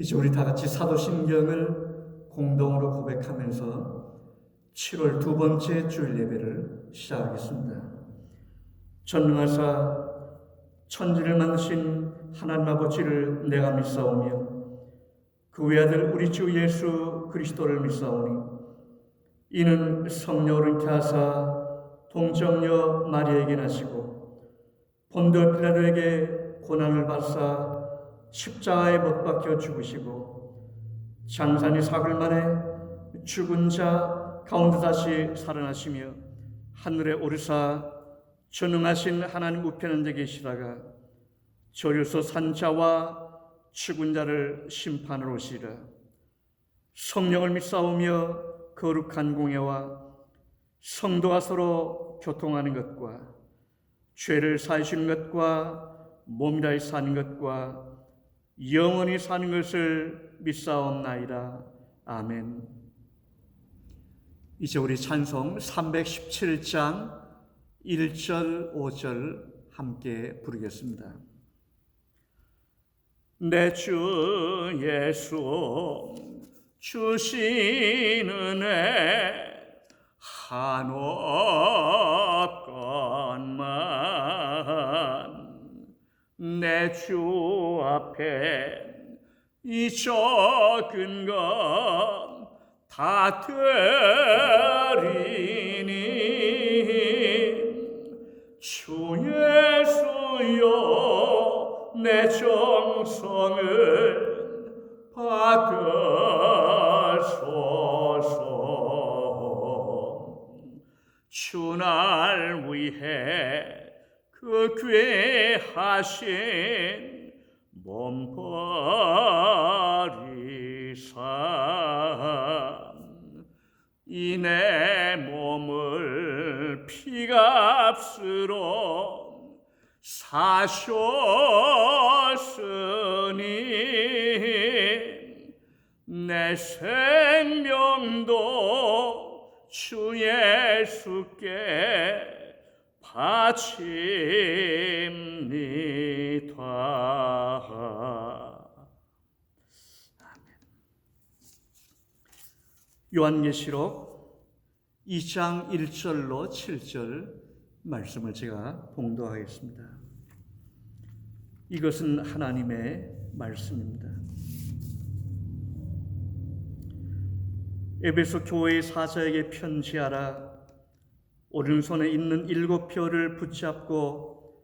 이제 우리 다 같이 사도신경을 공동으로 고백하면서 7월 두 번째 주일 예배를 시작하겠습니다. 전능하사 천지를 만드신 하나님 아버지를 내가 믿사오며 그 외아들 우리 주 예수 그리스도를 믿사오니 이는 성령으로 잉태하사 동정녀 마리아에게 나시고 본디오 빌라도에게 고난을 받사 십자가에 못 박혀 죽으시고 장사니 사흘 만에 죽은 자 가운데 다시 살아나시며 하늘에 오르사 전능하신 하나님 우편에 계시다가 저리로서 산 자와 죽은 자를 심판하러 오시리라. 성령을 믿사오며 거룩한 공예와 성도가 서로 교통하는 것과 죄를 사하시는 것과 몸이라 사는 것과 영원히 사는 것을 믿사옵나이다. 아멘. 이제 우리 찬송 317장 1절 5절 함께 부르겠습니다. 내 주 예수 주신 은혜 한없건만 내 주 앞에 이 적은 것 다 드리니 주 예수여 내 정성을 받으소서. 주 날 위해 그 귀하신 몸 버리사 이 내 몸을 피값으로 사셨으니 내 생명도 주 예수께 바칩니다. 아멘. 요한계시록 2장 1절로 7절 말씀을 제가 봉독하겠습니다. 이것은 하나님의 말씀입니다. 에베소 교회의 사자에게 편지하라. 오른손에 있는 7표를 붙잡고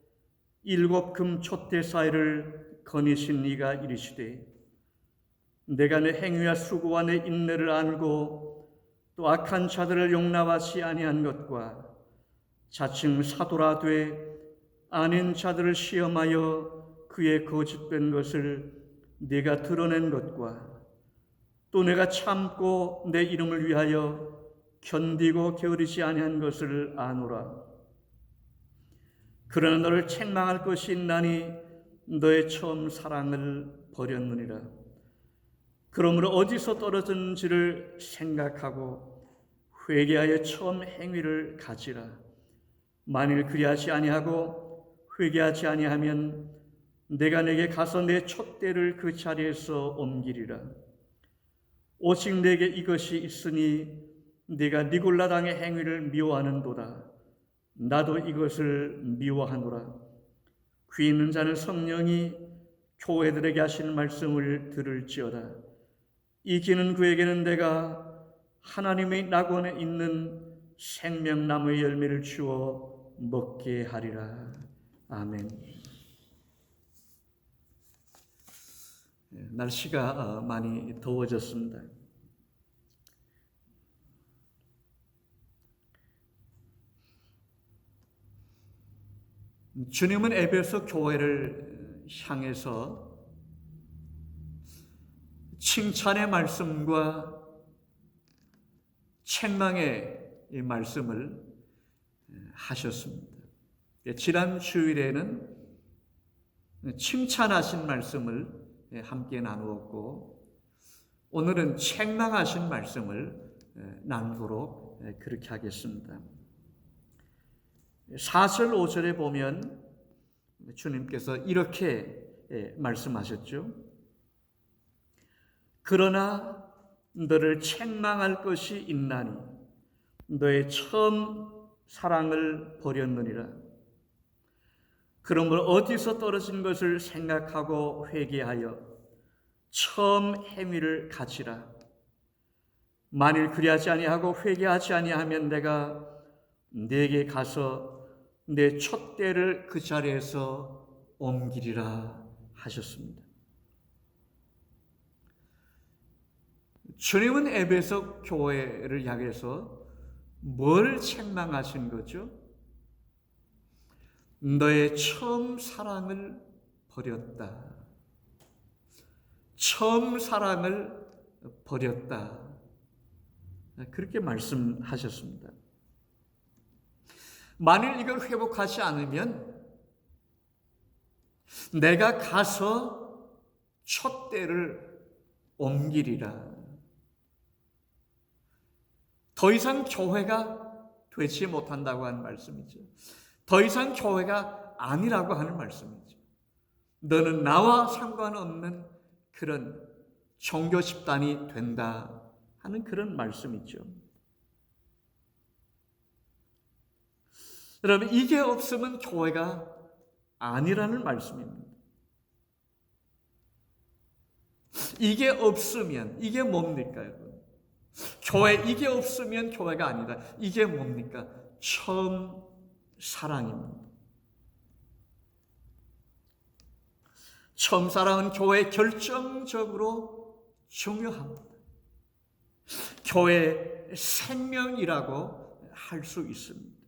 7금 촛대 사이를 거니신 이가 이르시되 내가 내 행위와 수고와 내 인내를 알고 또 악한 자들을 용납하지 아니한 것과 자칭 사도라 돼 아닌 자들을 시험하여 그의 거짓된 것을 네가 드러낸 것과 또 내가 참고 내 이름을 위하여 견디고 게으르지 아니한 것을 아노라. 그러나 너를 책망할 것이 있나니 너의 처음 사랑을 버렸느니라. 그러므로 어디서 떨어졌는지를 생각하고 회개하여 처음 행위를 가지라. 만일 그리하지 아니하고 회개하지 아니하면 내가 내게 가서 내 촛대를 그 자리에서 옮기리라. 오직 내게 이것이 있으니 네가 니골라당의 행위를 미워하는도다. 나도 이것을 미워하노라. 귀 있는 자는 성령이 교회들에게 하시는 말씀을 들을지어다. 이 귀는 그에게는 내가 하나님의 낙원에 있는 생명나무의 열매를 주어 먹게 하리라. 아멘. 날씨가 많이 더워졌습니다. 주님은 에베소 교회를 향해서 칭찬의 말씀과 책망의 말씀을 하셨습니다. 지난 주일에는 칭찬하신 말씀을 함께 나누었고 오늘은 책망하신 말씀을 나누도록 그렇게 하겠습니다. 4절 5절에 보면 주님께서 이렇게 말씀하셨죠. 그러나 너를 책망할 것이 있나니 너의 처음 사랑을 버렸느니라. 그러므로 어디서 떨어진 것을 생각하고 회개하여 처음 행위를 가지라. 만일 그리하지 아니하고 회개하지 아니하면 내가 네게 가서 내 촛대를 그 자리에서 옮기리라 하셨습니다. 주님은 에베소 교회를 향해서 뭘 책망하신 거죠? 너의 처음 사랑을 버렸다. 처음 사랑을 버렸다. 그렇게 말씀하셨습니다. 만일 이걸 회복하지 않으면 내가 가서 촛대를 옮기리라. 더 이상 교회가 되지 못한다고 하는 말씀이죠. 더 이상 교회가 아니라고 하는 말씀이죠. 너는 나와 상관없는 그런 종교 집단이 된다 하는 그런 말씀이죠. 여러분, 이게 없으면 교회가 아니라는 말씀입니다. 이게 없으면 이게 뭡니까, 여러분? 교회 이게 없으면 교회가 아니다. 이게 뭡니까? 처음 사랑입니다. 처음 사랑은 교회에 결정적으로 중요합니다. 교회의 생명이라고 할 수 있습니다.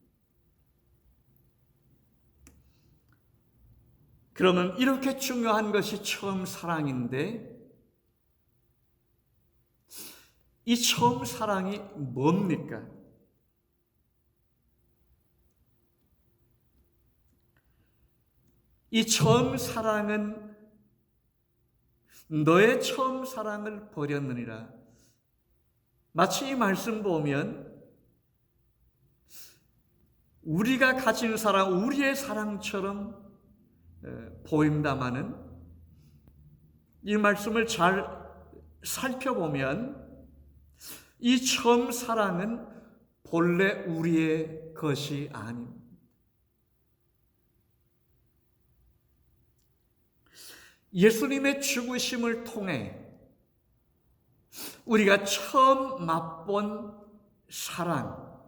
그러면 이렇게 중요한 것이 처음 사랑인데 이 처음 사랑이 뭡니까? 이 처음 사랑은 너의 처음 사랑을 버렸느니라. 마치 이 말씀 보면 우리가 가진 사랑, 우리의 사랑처럼 보인다마는 이 말씀을 잘 살펴보면 이 처음 사랑은 본래 우리의 것이 아닙니다. 예수님의 죽으심을 통해 우리가 처음 맛본 사랑,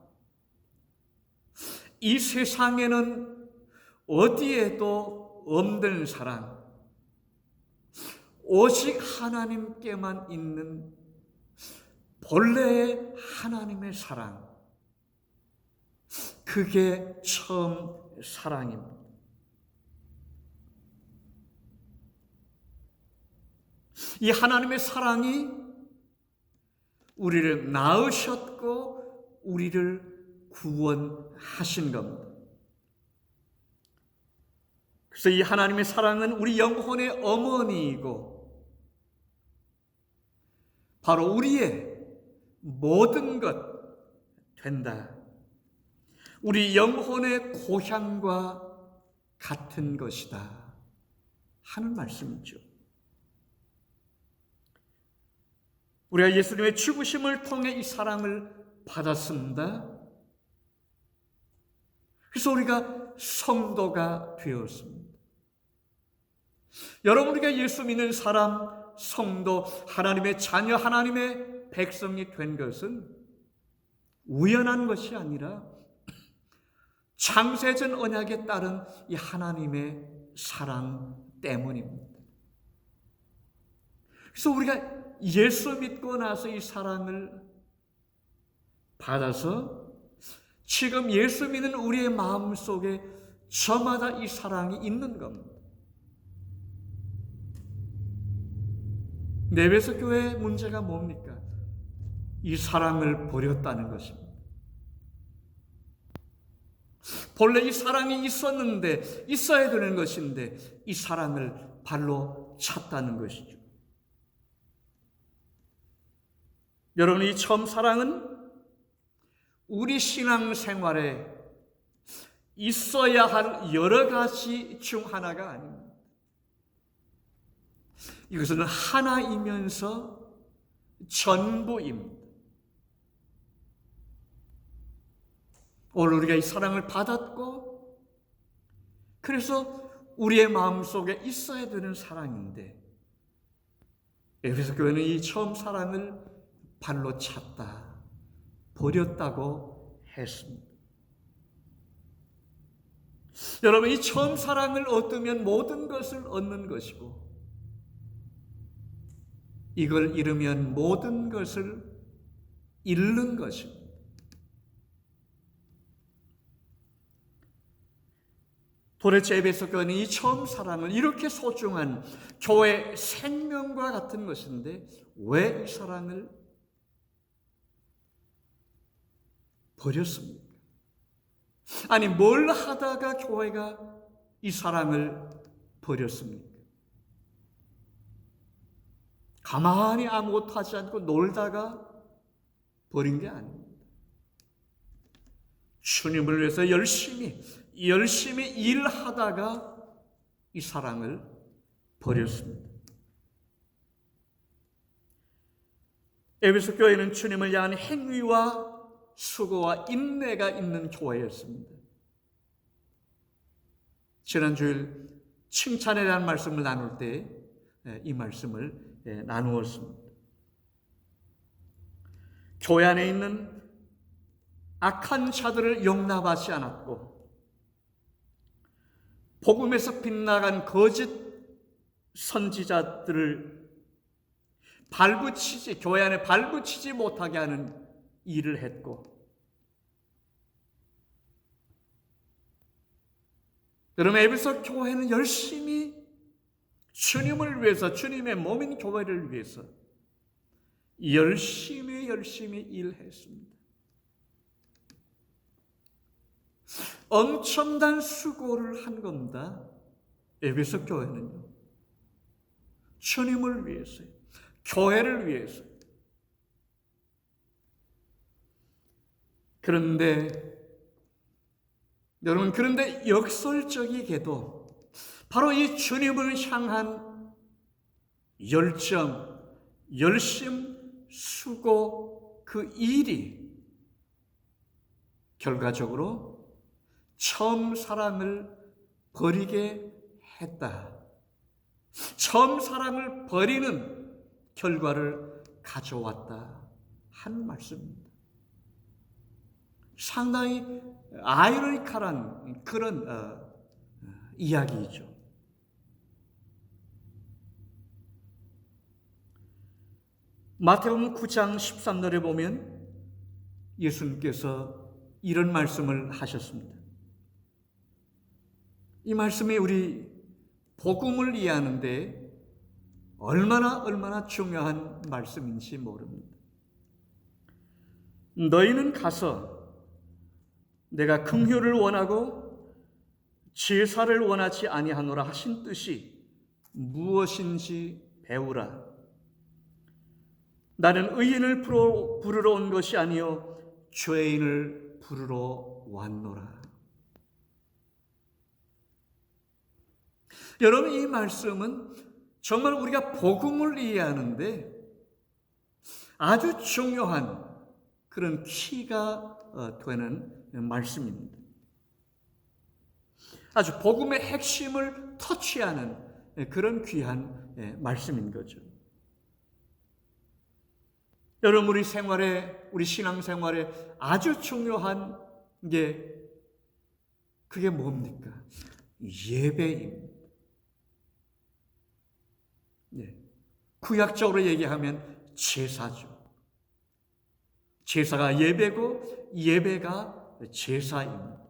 이 세상에는 어디에도 없는 사랑, 오직 하나님께만 있는 본래의 하나님의 사랑, 그게 처음 사랑입니다. 이 하나님의 사랑이 우리를 낳으셨고 우리를 구원하신 겁니다. 그래서 이 하나님의 사랑은 우리 영혼의 어머니이고 바로 우리의 모든 것 된다. 우리 영혼의 고향과 같은 것이다 하는 말씀이죠. 우리가 예수님의 죽으심을 통해 이 사랑을 받았습니다. 그래서 우리가 성도가 되었습니다. 여러분, 우리가 예수 믿는 사람, 성도, 하나님의 자녀, 하나님의 백성이 된 것은 우연한 것이 아니라 창세전 언약에 따른 이 하나님의 사랑 때문입니다. 그래서 우리가 예수 믿고 나서 이 사랑을 받아서 지금 예수 믿는 우리의 마음 속에 저마다 이 사랑이 있는 겁니다. 에베소 교회의 문제가 뭡니까? 이 사랑을 버렸다는 것입니다. 본래 이 사랑이 있었는데, 있어야 되는 것인데 이 사랑을 발로 찼다는 것이죠. 여러분, 이 처음 사랑은 우리 신앙생활에 있어야 할 여러 가지 중 하나가 아닙니다. 이것은 하나이면서 전부입니다. 오늘 우리가 이 사랑을 받았고, 그래서 우리의 마음속에 있어야 되는 사랑인데, 에베소 교회는 이 처음 사랑을 발로 찼다, 버렸다고 했습니다. 여러분, 이 처음 사랑을 얻으면 모든 것을 얻는 것이고, 이걸 잃으면 모든 것을 잃는 것입니다. 도대체 에베소 교회는 이 처음 사랑을 이렇게 소중한 교회 생명과 같은 것인데 왜 이 사랑을 버렸습니까? 아니, 뭘 하다가 교회가 이 사랑을 버렸습니까? 가만히 아무것도 하지 않고 놀다가 버린 게 아닙니다. 주님을 위해서 열심히 일하다가 이 사랑을 버렸습니다. 에베소 교회는 주님을 향한 행위와 수고와 인내가 있는 교회였습니다. 지난 주일 칭찬에 대한 말씀을 나눌 때 이 말씀을 나누었습니다. 교회 안에 있는 악한 자들을 용납하지 않았고, 복음에서 빗나간 거짓 선지자들을 교회 안에 발붙이지 못하게 하는 일을 했고, 그러면 에베소 교회는 열심히 주님을 위해서, 주님의 몸인 교회를 위해서 열심히 일했습니다. 엄청난 수고를 한 겁니다. 에베소 교회는요. 주님을 위해서요. 교회를 위해서. 그런데 역설적이게도 바로 이 주님을 향한 열정, 열심, 수고, 그 일이 결과적으로 처음 사랑을 버리게 했다. 처음 사랑을 버리는 결과를 가져왔다 하는 말씀입니다. 상당히 아이러니컬한 그런 이야기이죠. 마태복음 9장 13절에 보면 예수님께서 이런 말씀을 하셨습니다. 이 말씀이 우리 복음을 이해하는데 얼마나 중요한 말씀인지 모릅니다. 너희는 가서 내가 긍휼을 원하고 제사를 원하지 아니하노라 하신 뜻이 무엇인지 배우라. 나는 의인을 부르러 온 것이 아니요 죄인을 부르러 왔노라. 여러분, 이 말씀은 정말 우리가 복음을 이해하는데 아주 중요한 그런 키가 되는 말씀입니다. 아주 복음의 핵심을 터치하는 그런 귀한 말씀인 거죠. 여러분, 우리 신앙생활에 아주 중요한 게 그게 뭡니까? 예배입니다. 구약적으로 얘기하면 제사죠. 제사가 예배고 예배가 제사입니다.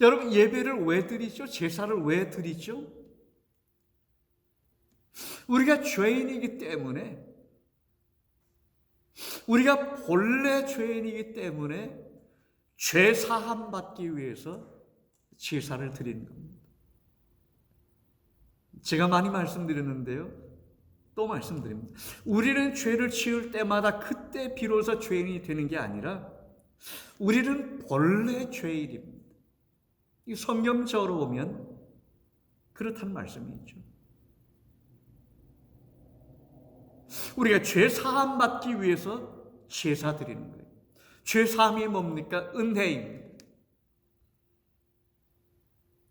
여러분, 예배를 왜 드리죠? 제사를 왜 드리죠? 우리가 죄인이기 때문에, 우리가 본래 죄인이기 때문에 죄 사함 받기 위해서 제사를 드리는 겁니다. 제가 많이 말씀드렸는데요, 또 말씀드립니다. 우리는 죄를 지을 때마다 그때 비로소 죄인이 되는 게 아니라 우리는 본래 죄인입니다. 이 성경적으로 보면 그렇다는 말씀이죠. 우리가 죄 사함 받기 위해서 제사 드리는 거예요. 죄 사함이 뭡니까? 은혜입니다.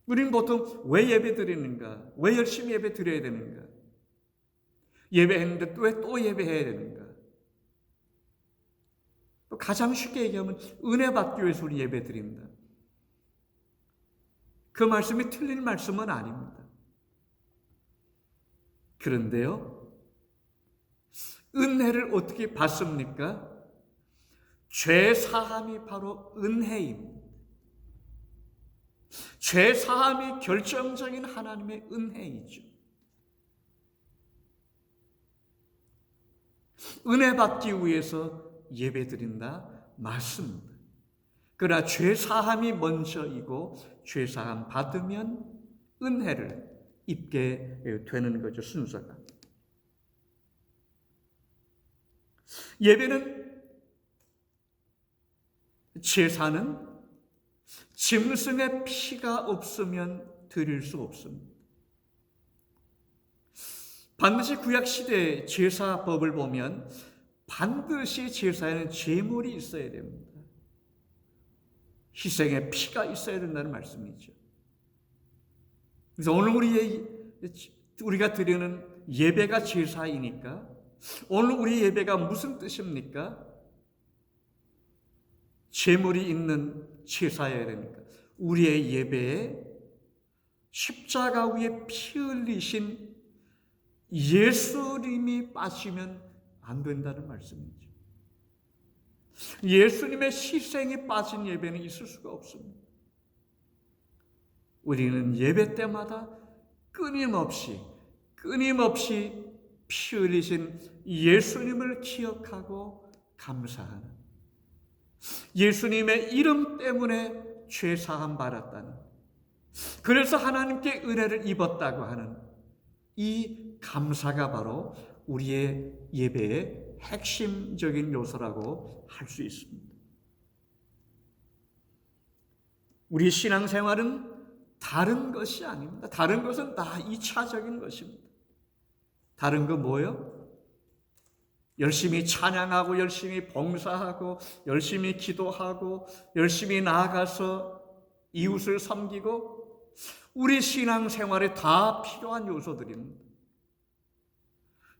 우리는 보통 왜 예배 드리는가? 왜 열심히 예배 드려야 되는가? 예배했는데 왜 또 예배해야 되는가? 또 가장 쉽게 얘기하면 은혜 받기 위해서 우리 예배 드립니다. 그 말씀이 틀린 말씀은 아닙니다. 그런데요, 은혜를 어떻게 받습니까? 죄 사함이 바로 은혜입니다. 죄 사함이 결정적인 하나님의 은혜이죠. 은혜 받기 위해서 예배 드린다? 맞습니다. 그러나 죄 사함이 먼저이고 죄 사함 받으면 은혜를 입게 되는 거죠, 순서가. 예배는, 제사는 짐승의 피가 없으면 드릴 수 없습니다. 반드시 구약시대 제사법을 보면 반드시 제사에는 제물이 있어야 됩니다. 희생의 피가 있어야 된다는 말씀이죠. 그래서 오늘 우리가 드리는 예배가 제사이니까, 오늘 우리 예배가 무슨 뜻입니까? 제물이 있는 제사여야 되니까 우리의 예배에 십자가 위에 피 흘리신 예수님이 빠지면 안 된다는 말씀이죠. 예수님의 희생이 빠진 예배는 있을 수가 없습니다. 우리는 예배 때마다 끊임없이 피 흘리신 예수님을 기억하고 감사하는, 예수님의 이름 때문에 죄 사함 받았다는, 그래서 하나님께 은혜를 입었다고 하는 이 감사가 바로 우리의 예배의 핵심적인 요소라고 할 수 있습니다. 우리 신앙생활은 다른 것이 아닙니다. 다른 것은 다 2차적인 것입니다. 다른 거 뭐예요? 열심히 찬양하고 열심히 봉사하고 열심히 기도하고 열심히 나아가서 이웃을 섬기고, 우리 신앙생활에 다 필요한 요소들입니다.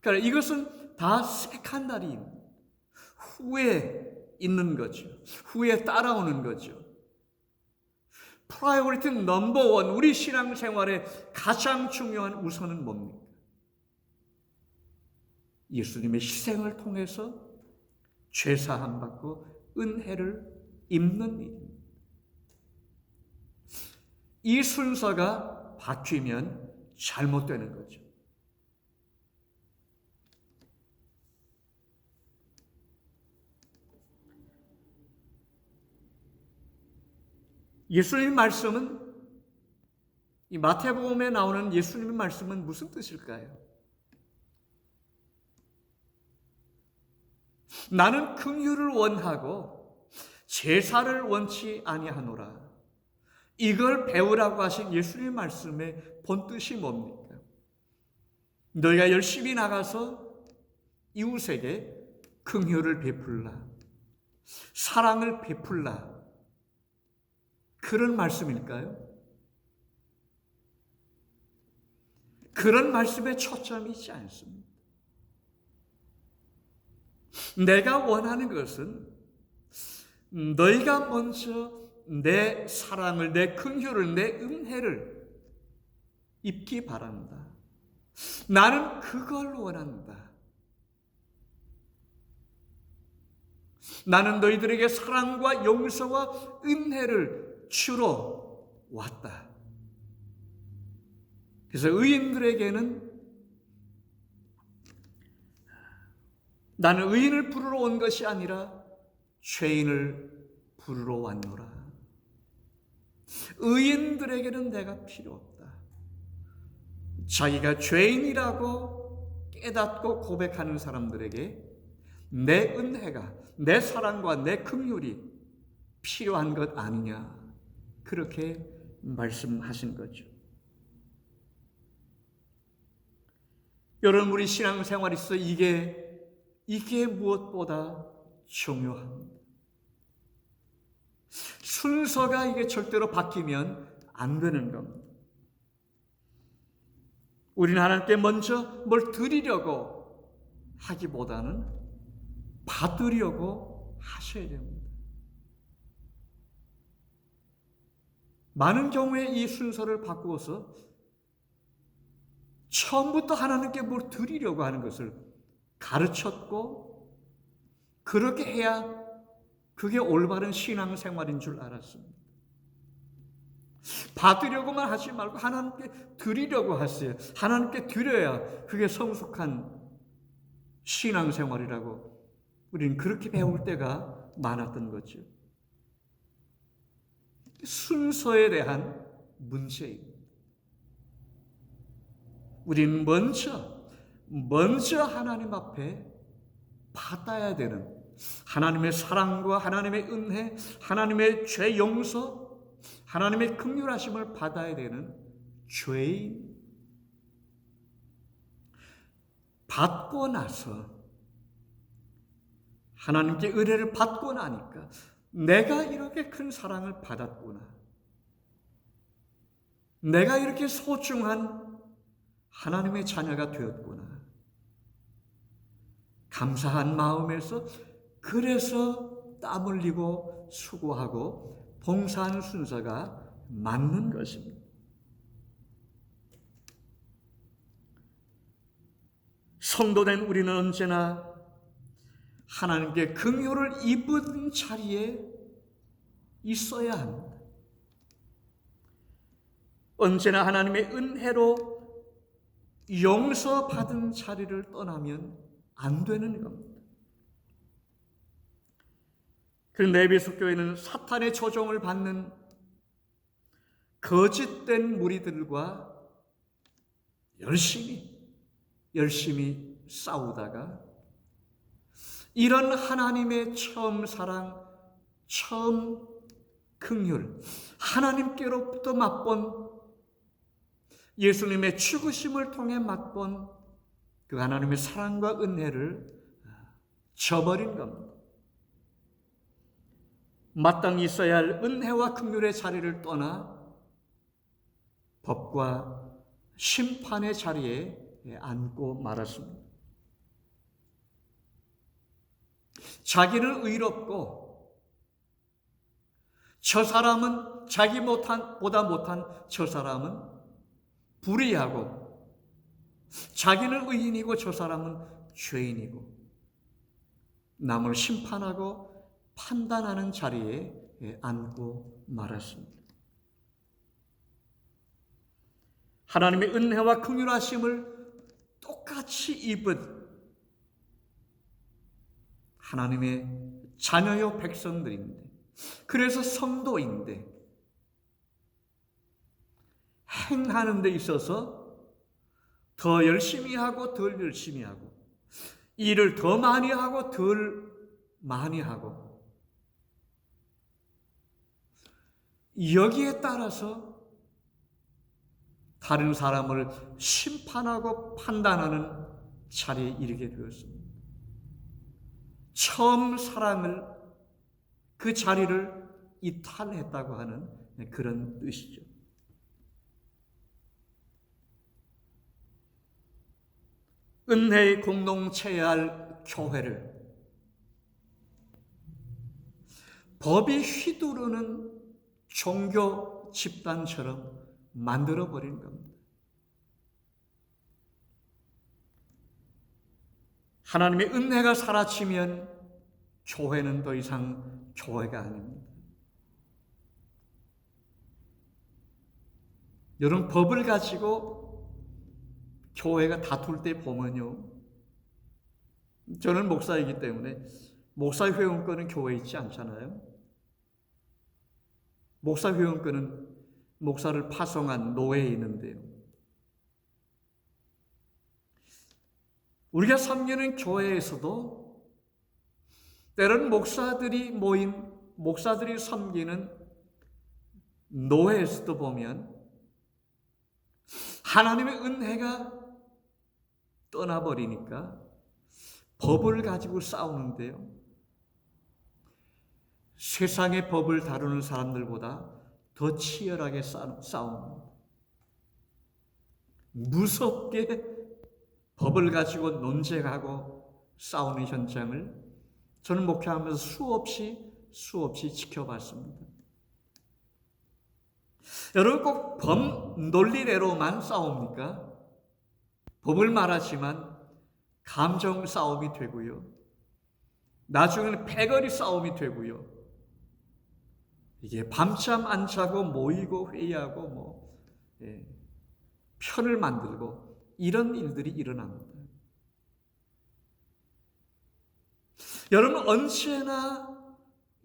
그러니까 이것은 다 세컨더리입니다. 후에 있는 거죠. 후에 따라오는 거죠. 프라이오리티 넘버 원, 우리 신앙생활의 가장 중요한 우선은 뭡니까? 예수님의 희생을 통해서 죄사함 받고 은혜를 입는 일입니다. 이 순서가 바뀌면 잘못되는 거죠. 예수님 말씀은, 이 마태복음에 나오는 예수님의 말씀은 무슨 뜻일까요? 나는 긍휼을 원하고 제사를 원치 아니하노라. 이걸 배우라고 하신 예수님의 말씀의 본뜻이 뭡니까? 너희가 열심히 나가서 이웃에게 긍휼을 베풀라, 사랑을 베풀라, 그런 말씀일까요? 그런 말씀에 초점이 있지 않습니다. 내가 원하는 것은 너희가 먼저 내 사랑을, 내 긍휼을, 내 은혜를 입기 바란다. 나는 그걸 원한다. 나는 너희들에게 사랑과 용서와 은혜를 주러 왔다. 그래서 의인들에게는 나는 의인을 부르러 온 것이 아니라 죄인을 부르러 왔노라. 의인들에게는 내가 필요 없다. 자기가 죄인이라고 깨닫고 고백하는 사람들에게 내 은혜가, 내 사랑과 내 긍휼이 필요한 것 아니냐, 그렇게 말씀하신 거죠. 여러분, 우리 신앙생활에 있어 이게 무엇보다 중요합니다. 순서가 이게 절대로 바뀌면 안 되는 겁니다. 우리는 하나님께 먼저 뭘 드리려고 하기보다는 받으려고 하셔야 됩니다. 많은 경우에 이 순서를 바꾸어서 처음부터 하나님께 뭘 드리려고 하는 것을 가르쳤고, 그렇게 해야 그게 올바른 신앙생활인 줄 알았습니다. 받으려고만 하지 말고 하나님께 드리려고 하세요. 하나님께 드려야 그게 성숙한 신앙생활이라고 우리는 그렇게 배울 때가 많았던 거죠. 순서에 대한 문제입니다. 우리는 먼저 하나님 앞에 받아야 되는 하나님의 사랑과 하나님의 은혜, 하나님의 죄 용서, 하나님의 긍휼하심을 받아야 되는 죄인. 받고 나서 하나님께 은혜를 받고 나니까 내가 이렇게 큰 사랑을 받았구나, 내가 이렇게 소중한 하나님의 자녀가 되었구나, 감사한 마음에서 그래서 땀 흘리고 수고하고 봉사하는 순서가 맞는 것입니다. 성도된 우리는 언제나 하나님께 긍휼을 입은 자리에 있어야 합니다. 언제나 하나님의 은혜로 용서받은 자리를 떠나면 안 되는 겁니다. 그런데 에베소 교회는 사탄의 조종을 받는 거짓된 무리들과 열심히 싸우다가 이런 하나님의 처음 사랑, 처음 긍휼, 하나님께로부터 맛본 예수님의 죽으심을 통해 맛본 그 하나님의 사랑과 은혜를 저버린 겁니다. 마땅히 있어야 할 은혜와 긍휼의 자리를 떠나 법과 심판의 자리에 앉고 말았습니다. 자기는 의롭고 저 사람은 보다 못한 저 사람은 불의하고, 자기는 의인이고 저 사람은 죄인이고, 남을 심판하고 판단하는 자리에 앉고 말았습니다. 하나님의 은혜와 긍휼하심을 똑같이 입은 하나님의 자녀요 백성들인데, 그래서 성도인데, 행하는 데 있어서 더 열심히 하고 덜 열심히 하고, 일을 더 많이 하고 덜 많이 하고, 여기에 따라서 다른 사람을 심판하고 판단하는 자리에 이르게 되었습니다. 처음 사랑을, 그 자리를 이탈했다고 하는 그런 뜻이죠. 은혜의 공동체여야 할 교회를 법이 휘두르는 종교 집단처럼 만들어버린 겁니다. 하나님의 은혜가 사라지면 교회는 더 이상 교회가 아닙니다. 여러분, 법을 가지고 교회가 다툴 때 보면요, 저는 목사이기 때문에 목사 회원권은 교회에 있지 않잖아요. 목사 회원권은 목사를 파송한 노예에 있는데요, 우리가 섬기는 교회에서도 때로는 목사들이 섬기는 노예에서도 보면 하나님의 은혜가 떠나버리니까 법을 가지고 싸우는데요. 세상의 법을 다루는 사람들보다 더 치열하게 싸웁니다. 무섭게 법을 가지고 논쟁하고 싸우는 현장을 저는 목회하면서 수없이 지켜봤습니다. 여러분 꼭 법 논리대로만 싸웁니까? 법을 말하지만 감정 싸움이 되고요. 나중에는 패거리 싸움이 되고요. 이게 밤잠 안 자고 모이고 회의하고 편을 만들고 이런 일들이 일어납니다. 여러분 언제나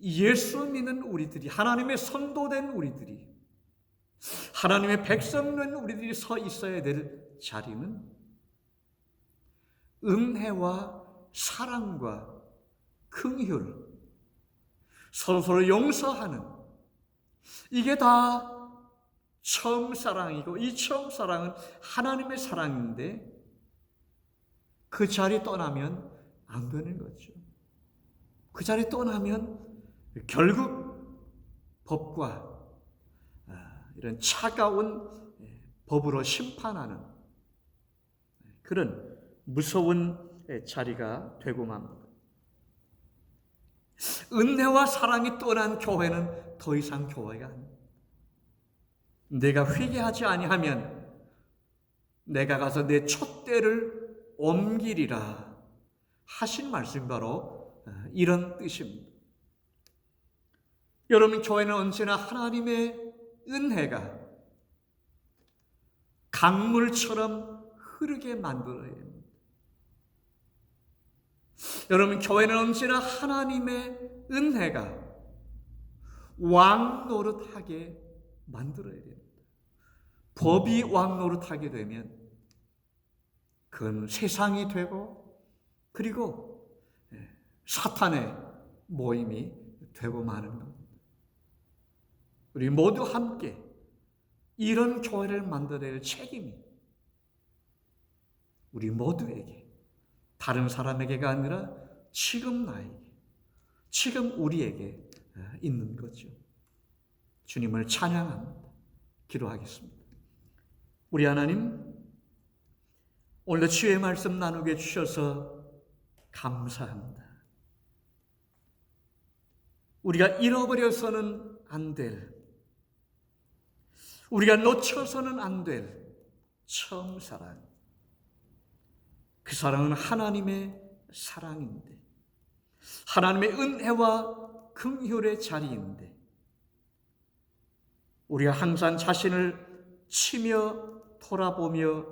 예수 믿는 우리들이, 하나님의 선도된 우리들이, 하나님의 백성된 우리들이 서 있어야 될 자리는 은혜와 사랑과 긍휼, 서로서로 용서하는, 이게 다 처음 사랑이고, 이 처음 사랑은 하나님의 사랑인데 그 자리 떠나면 안 되는 거죠. 그 자리 떠나면 결국 법과 이런 차가운 법으로 심판하는 그런 무서운 자리가 되고 맙니다. 은혜와 사랑이 떠난 교회는 더 이상 교회가 아닙니다. 내가 회개하지 아니하면 내가 가서 내 촛대를 옮기리라 하신 말씀 바로 이런 뜻입니다. 여러분 교회는 언제나 하나님의 은혜가 강물처럼 흐르게 만들어야 합니다. 여러분 교회는 언제나 하나님의 은혜가 왕 노릇하게 만들어야 됩니다. 법이 왕 노릇하게 되면 그건 세상이 되고 그리고 사탄의 모임이 되고 마는 겁니다. 우리 모두 함께 이런 교회를 만들어낼 책임이 우리 모두에게, 다른 사람에게가 아니라 지금 나에게, 지금 우리에게 있는 거죠. 주님을 찬양합니다. 기도하겠습니다. 우리 하나님, 오늘 주의 말씀 나누게 해주셔서 감사합니다. 우리가 잃어버려서는 안 될, 우리가 놓쳐서는 안 될 처음 사랑, 그 사랑은 하나님의 사랑인데, 하나님의 은혜와 긍휼의 자리인데, 우리가 항상 자신을 치며 돌아보며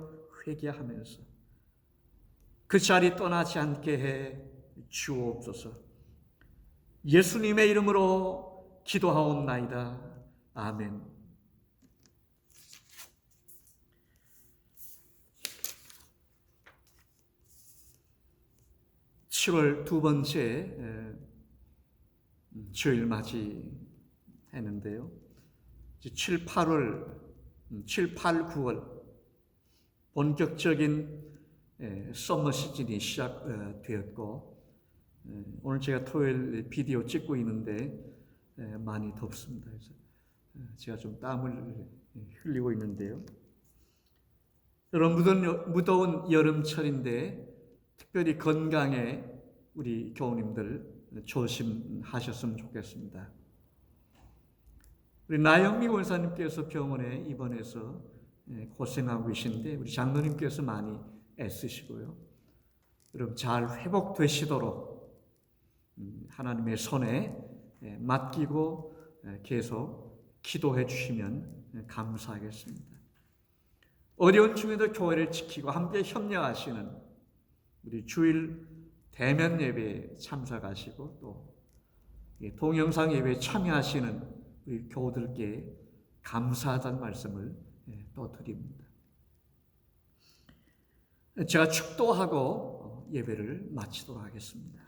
회개하면서 그 자리 떠나지 않게 해 주옵소서. 예수님의 이름으로 기도하옵나이다. 아멘. 7월 두 번째 주일 맞이했는데요. 7, 8월, 7, 8, 9월 본격적인 서머 시즌이 시작되었고, 오늘 제가 토요일 비디오 찍고 있는데 많이 덥습니다. 그래서 제가 좀 땀을 흘리고 있는데요. 여러분 무더운 여름철인데 특별히 건강에 우리 교우님들 조심하셨으면 좋겠습니다. 우리 나영미 원사님께서 병원에 입원해서 고생하고 계신데 우리 장로님께서 많이 애쓰시고요. 여러분 잘 회복되시도록 하나님의 손에 맡기고 계속 기도해 주시면 감사하겠습니다. 어려운 중에도 교회를 지키고 함께 협력하시는 우리 주일 대면 예배에 참석하시고 또 동영상 예배에 참여하시는 우리 교우들께 감사하다는 말씀을 또 드립니다. 제가 축도하고 예배를 마치도록 하겠습니다.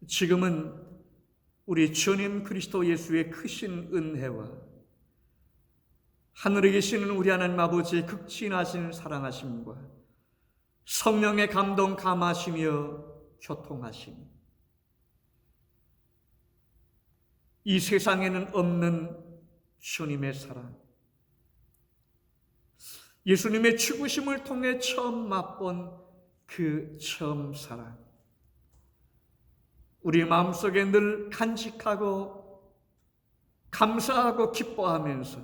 지금은 우리 주님 그리스도 예수의 크신 은혜와 하늘에 계시는 우리 하나님 아버지의 극진하신 사랑하심과 성령의 감동 감하시며 교통하시며 이 세상에는 없는 주님의 사랑, 예수님의 죽으심을 통해 처음 맛본 그 처음 사랑, 우리 마음속에 늘 간직하고 감사하고 기뻐하면서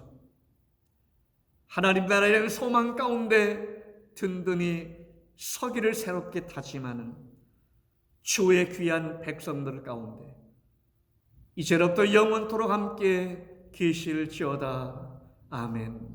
하나님 나라에 대한 소망 가운데 든든히 서기를 새롭게 다짐하는 주의 귀한 백성들 가운데 이제부터 영원토록 함께 계실지어다. 아멘.